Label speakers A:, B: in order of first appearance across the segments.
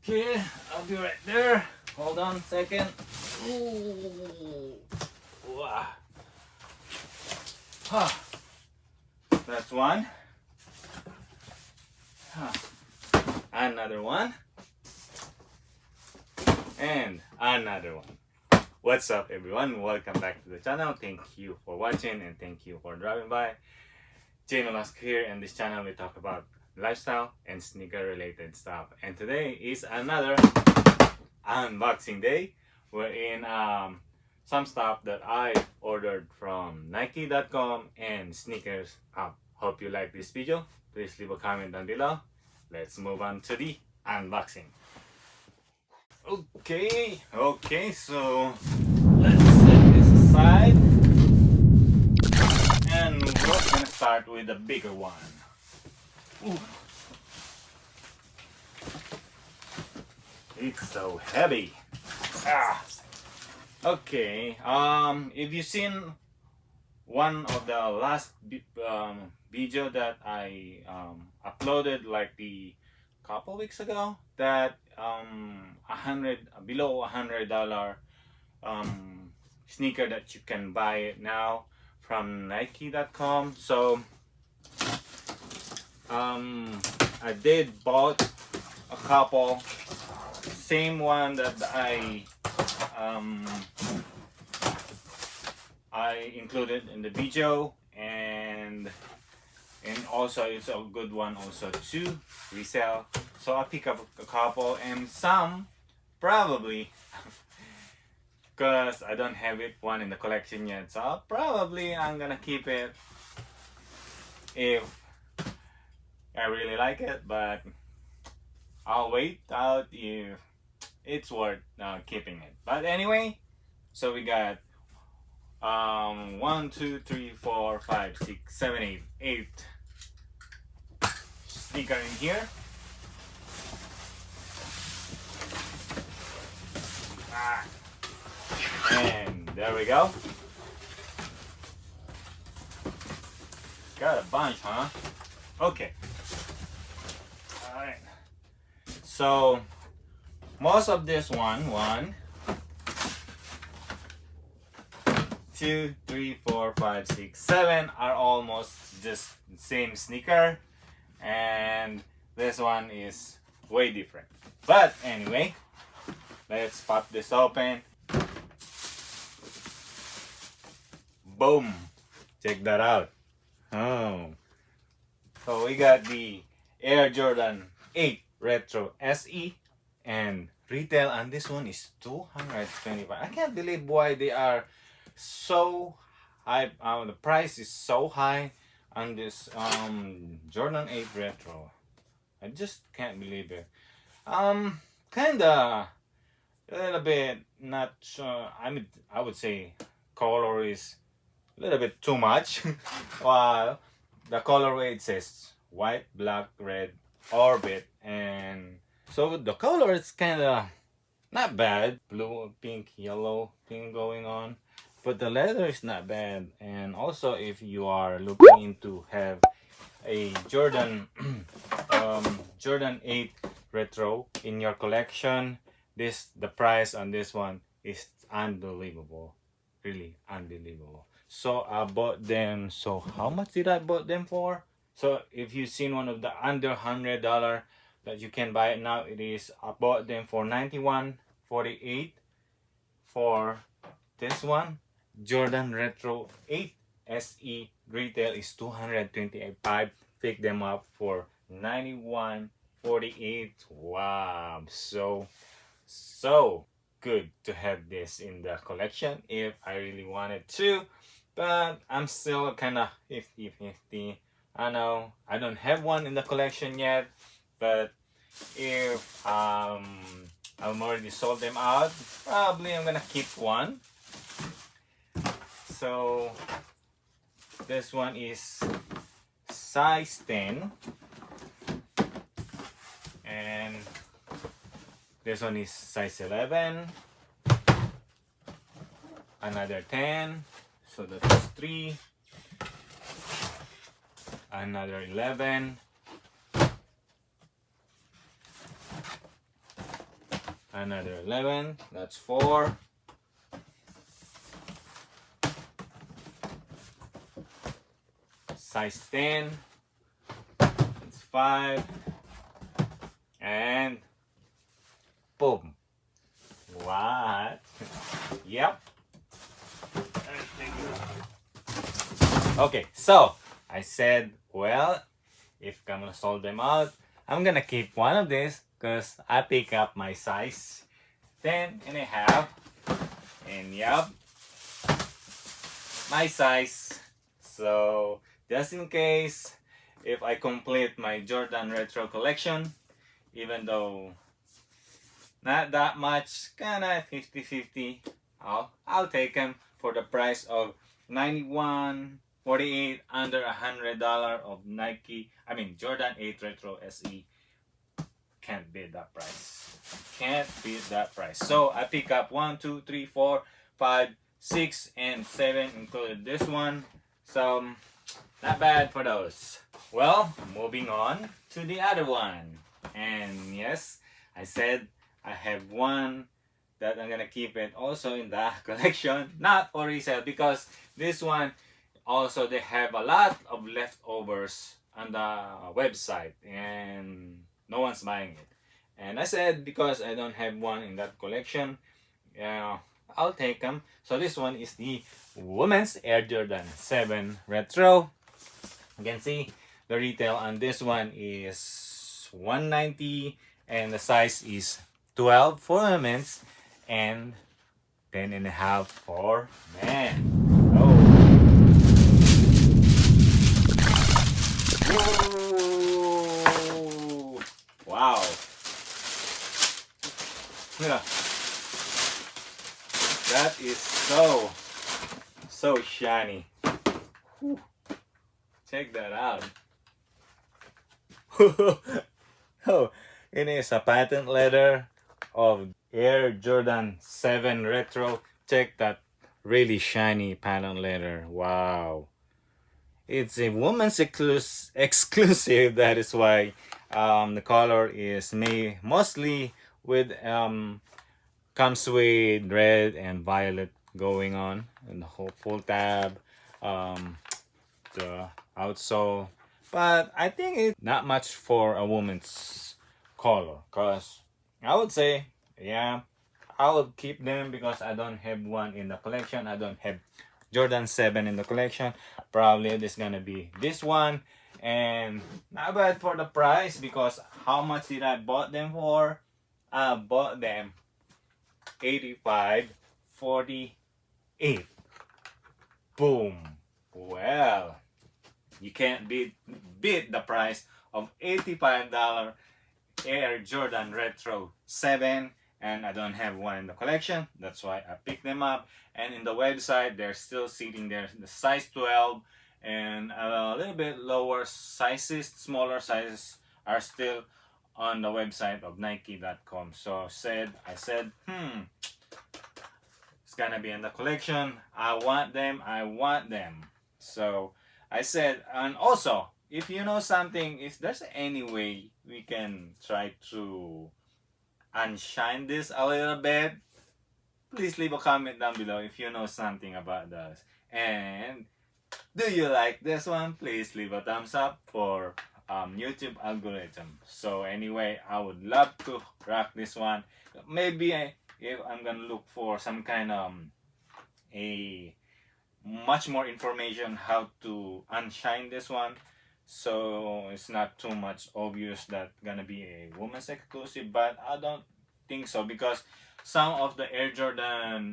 A: Okay, I'll be right there. Hold on a second. Ooh. Wow. Huh. That's one. Huh. Another one. And another one. What's up, everyone? Welcome back to the channel. Thank you for watching and thank you for dropping by. Nolasco here, and this channel we talk about lifestyle and sneaker related stuff. And today is another unboxing day wherein some stuff that I ordered from Nike.com and Sneakers Up. Hope you like this video. Please leave a comment down below. Let's move on to the unboxing. Okay, so let's set this aside. And we're gonna start with the bigger one. Ooh. It's so heavy. Okay, if you've seen one of the last video that I uploaded like the couple weeks ago, that below $100 sneaker that you can buy it now from Nike.com. So I did bought a couple, same one that I included in the video, and also it's a good one also to resell. So I pick up a couple, and some probably because I don't have one in the collection yet, so probably I'm gonna keep it if I really like it, but I'll wait out if it's worth keeping it. But anyway, so we got 1, 2, 3, 4, 5, 6, 7, 8 sneaker in here. And there we go. Got a bunch, huh? Okay. Alright. So most of this one, 2, 3, 4, 5, 6, 7 are almost just the same sneaker, and this one is way different. But anyway, let's pop this open. Boom! Check that out. Oh, so we got the Air Jordan 8 Retro SE, and retail on this one is $225. I can't believe why they are so high. The price is so high on this Jordan 8 Retro. I just can't believe it. Kinda a little bit not sure. I would say color is a little bit too much. While the colorway, it says white, black, red, orbit, and so the color is kind of not bad. Blue, pink, yellow thing going on, but the leather is not bad. And also, if you are looking into have a Jordan Jordan 8 Retro in your collection, the price on this one is unbelievable, really unbelievable. So I bought them. So how much did I bought them for? So if you've seen one of the under $100 that you can buy it now, it is, I bought them for $91.48 for this one Jordan Retro 8 SE. Retail is $228. Pick them up for $91.48. Wow, so good to have this in the collection if I really wanted to, but I'm still kind of 50-50. I know I don't have one in the collection yet, but if I'm already sold them out, probably I'm gonna keep one. So this one is size 10, and this one is size 11, another 10, so that's 3, another 11, another 11, that's 4. Size 10, it's 5, and boom. What? Yep. Okay, so I said, well, if I'm gonna sold them out, I'm gonna keep one of these because I pick up my size 10.5, and yep, my size. So just in case, if I complete my Jordan Retro collection, even though not that much, kinda 50-50, I'll take them for the price of $91.48, under $100 of Nike. I mean Jordan 8 Retro SE. Can't beat that price. Can't beat that price. So I pick up 1, 2, 3, 4, 5, 6, and 7, included this one. So not bad for those. Well, moving on to the other one. And yes, I said I have one that I'm gonna keep it also in the collection, not for resale, because this one also they have a lot of leftovers on the website and no one's buying it. And I said because I don't have one in that collection, I'll take them. So this one is the Women's Air Jordan 7 Retro. You can see the retail on this one is $190, and the size is 12 for women's and 10.5 for men. Oh. Whoa. Wow. Yeah. That is so shiny. Whew. Check that out. Oh, it is a patent leather of Air Jordan 7 Retro. Check that really shiny patent leather. Wow. It's a woman's exclusive. That is why the color is mostly with comes with red and violet going on, and the whole full tab, the outsole. But I think it's not much for a woman's color, cause I would say, yeah, I would keep them because I don't have one in the collection. I don't have Jordan 7 in the collection. Probably this gonna be this one, and not bad for the price, because how much did I bought them for? I bought them $85.48. Boom. Well, you can't beat the price of $85 Air Jordan Retro 7, and I don't have one in the collection. That's why I picked them up. And in the website, they're still sitting there, the size 12, and a little bit lower sizes, smaller sizes are still on the website of Nike.com. So I said, it's gonna be in the collection. I want them. So I said, and also, if you know something, if there's any way we can try to unshine this a little bit, please leave a comment down below if you know something about this. And do you like this one? Please leave a thumbs up for YouTube algorithm. So anyway, I would love to rock this one. Maybe if I'm gonna look for some kind of a much more information how to unshine this one, so it's not too much obvious that gonna be a woman's exclusive. But I don't think so, because some of the Air Jordan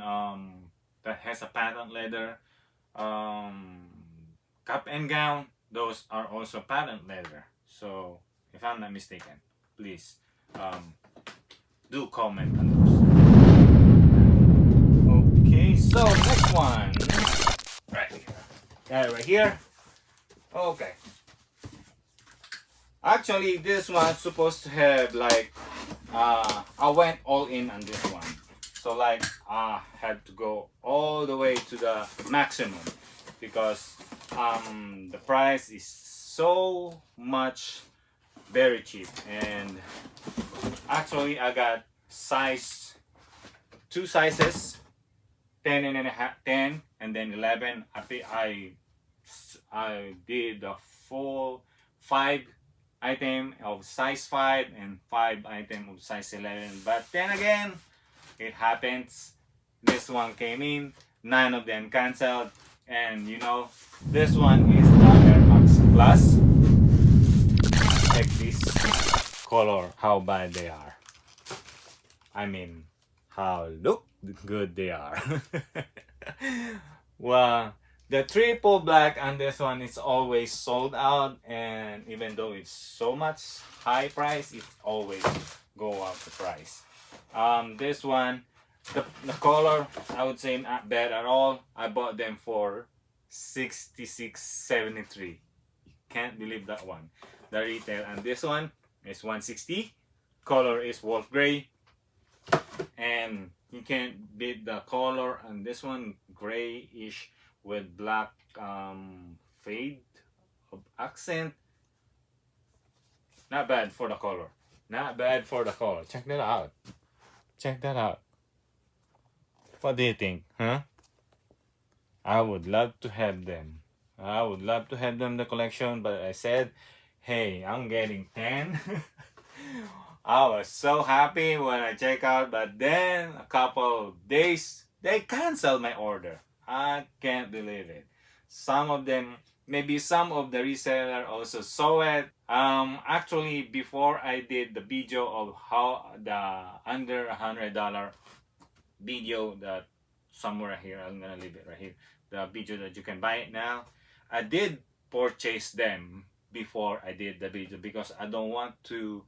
A: that has a patent leather cap and gown, those are also patent leather. So if I'm not mistaken, please do comment on those. Okay, so next one, right here. Okay, actually this one's supposed to have like I went all in on this one, so like I had to go all the way to the maximum, because the price is so much very cheap. And actually I got size, two sizes, 10 and a half, 10 and then 11. I did the full 5 item of size 5 and 5 item of size 11. But then again, it happens. This one came in, 9 of them canceled, and you know, this one is the Air Max Plus. Check this color, how bad they are. I mean, how look good they are. Well, the triple black and this one is always sold out, and even though it's so much high price, it always go up the price. This one, the color, I would say not bad at all. I bought them for $66.73. Can't believe that one. The retail, and this one is $160. Color is wolf gray, and you can't beat the color. And this one grayish with black fade of accent. Not bad for the color. Not bad for the color. Check that out. Check that out. What do you think, huh? I would love to have them. I would love to have them in the collection, but I said, hey, I'm getting 10. I was so happy when I check out, but then a couple of days, they canceled my order. I can't believe it. Some of them, maybe some of the reseller also saw it. Actually, before I did the video of how the under $100 video, that somewhere here, I'm gonna leave it right here, the video that you can buy it now, I did purchase them before I did the video because I don't want to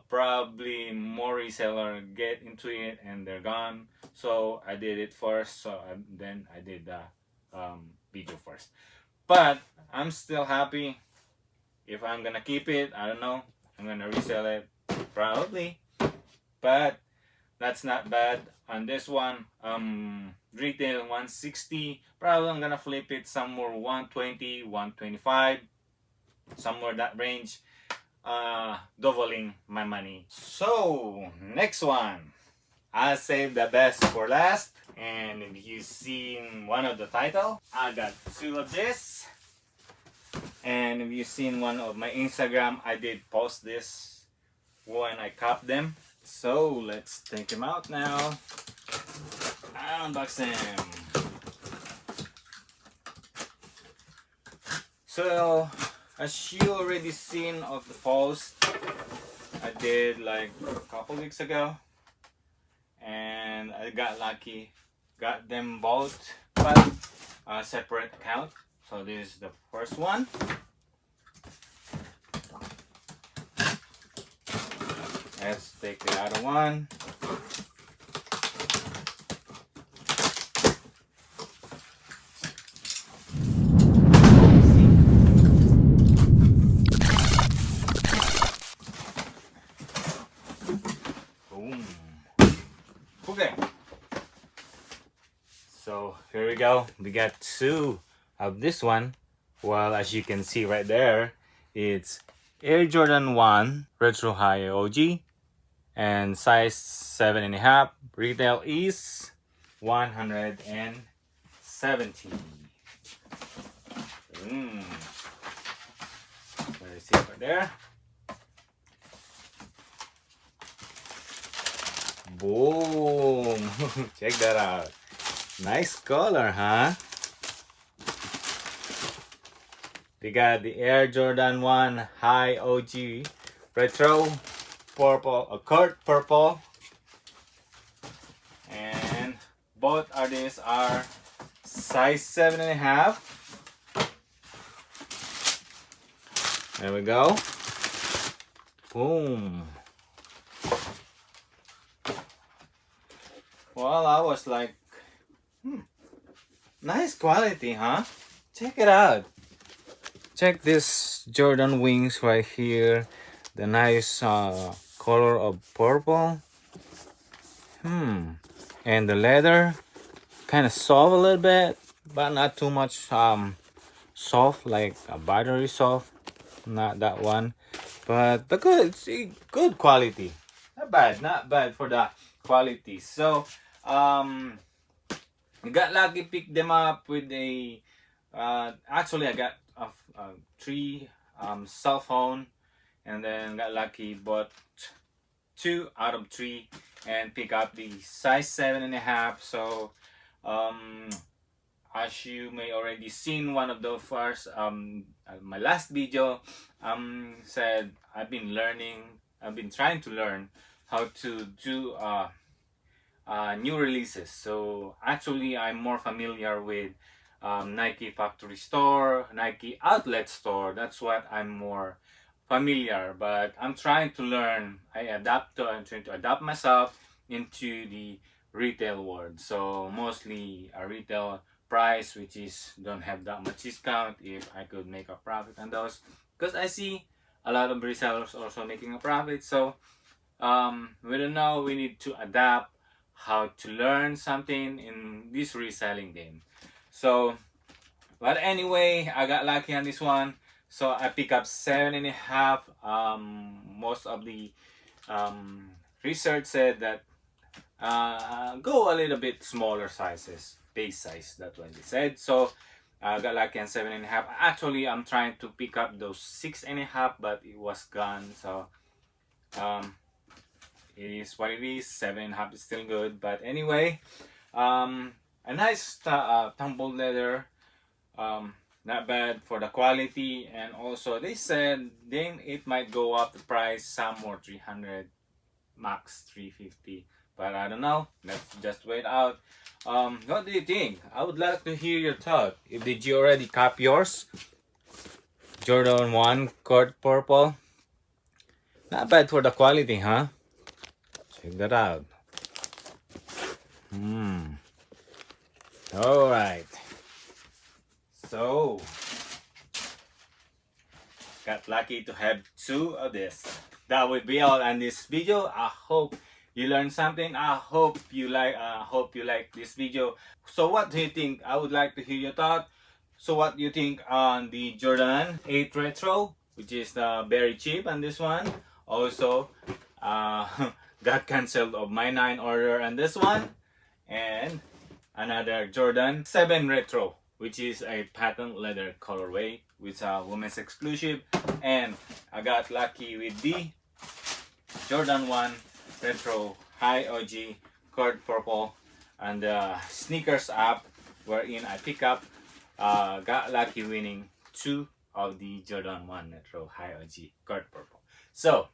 A: probably more reseller get into it and they're gone. So I did it first, then I did the video first. But I'm still happy. If I'm gonna keep it, I don't know, I'm gonna resell it probably, but that's not bad. On this one, retail $160. Probably I'm gonna flip it somewhere $120, $125, somewhere that range, doubling my money. So next one, I'll save the best for last. And if you've seen one of the title, I got 2 of this. And if you've seen one of my Instagram, I did post this when I copped them. So let's take them out now. Unbox them. So as you already seen of the post I did like a couple weeks ago, and I got lucky, got them both, but a separate account. So this is the first one. Let's take the other one. Boom. Okay. So here we go. We got 2 of this one. Well, as you can see right there, it's Air Jordan 1 Retro High OG and size 7.5. Retail is $170. There you see it right there. Boom! Check that out. Nice color, huh? We got the Air Jordan 1 High OG Retro purple, a court purple, and both of these are size 7.5. There we go. Boom. Well, I was like, nice quality, huh? Check it out. Check this Jordan wings right here. The nice color of purple. And the leather, kind of soft a little bit, but not too much soft, like a battery soft. Not that one. But the good, it's good quality. not bad for the quality. So I got lucky, picked them up with a actually I got a three cell phone, and then got lucky bought 2 out of 3 and pick up the size 7.5. So um as you may already seen one of the first my last video said I've been trying to learn how to do new releases. So actually I'm more familiar with Nike factory store, Nike outlet store. That's what I'm more familiar, but I'm trying to learn. I'm trying to adapt myself into the retail world. So mostly a retail price which is don't have that much discount if I could make a profit on those, because I see a lot of resellers also making a profit. So we don't know, we need to adapt how to learn something in this reselling game. So but anyway, I got lucky on this one. So I pick up 7.5. Most of the research said that go a little bit smaller sizes, base size. That's what they said. So I got lucky on 7.5. Actually, I'm trying to pick up those 6.5, but it was gone. So it is what it is. 7.5 is still good. But anyway, a nice tumbled leather. Not bad for the quality, and also they said then it might go up the price, some more 300, max 350, but I don't know. Let's just wait out. What do you think? I would like to hear your thought. If did you already copy yours? Jordan 1 Court Purple. Not bad for the quality, huh? Check that out. All right. So got lucky to have 2 of this. That would be all on this video. I hope you learned something. I hope you like this video. So what do you think? I would like to hear your thought. So what do you think on the Jordan 8 Retro, which is very cheap on this one? Also got cancelled of my 9 order on this one, and another Jordan 7 Retro, which is a patent leather colorway with a women's exclusive. And I got lucky with the Jordan 1 Retro High OG Cord Purple and the sneakers app, wherein I pick up got lucky winning 2 of the Jordan 1 Retro High OG Cord Purple. So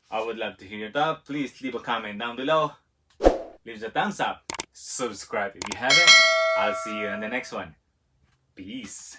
A: I would love to hear your thought. Please leave a comment down below. Leave a thumbs up. Subscribe if you haven't. I'll see you in the next one. Peace.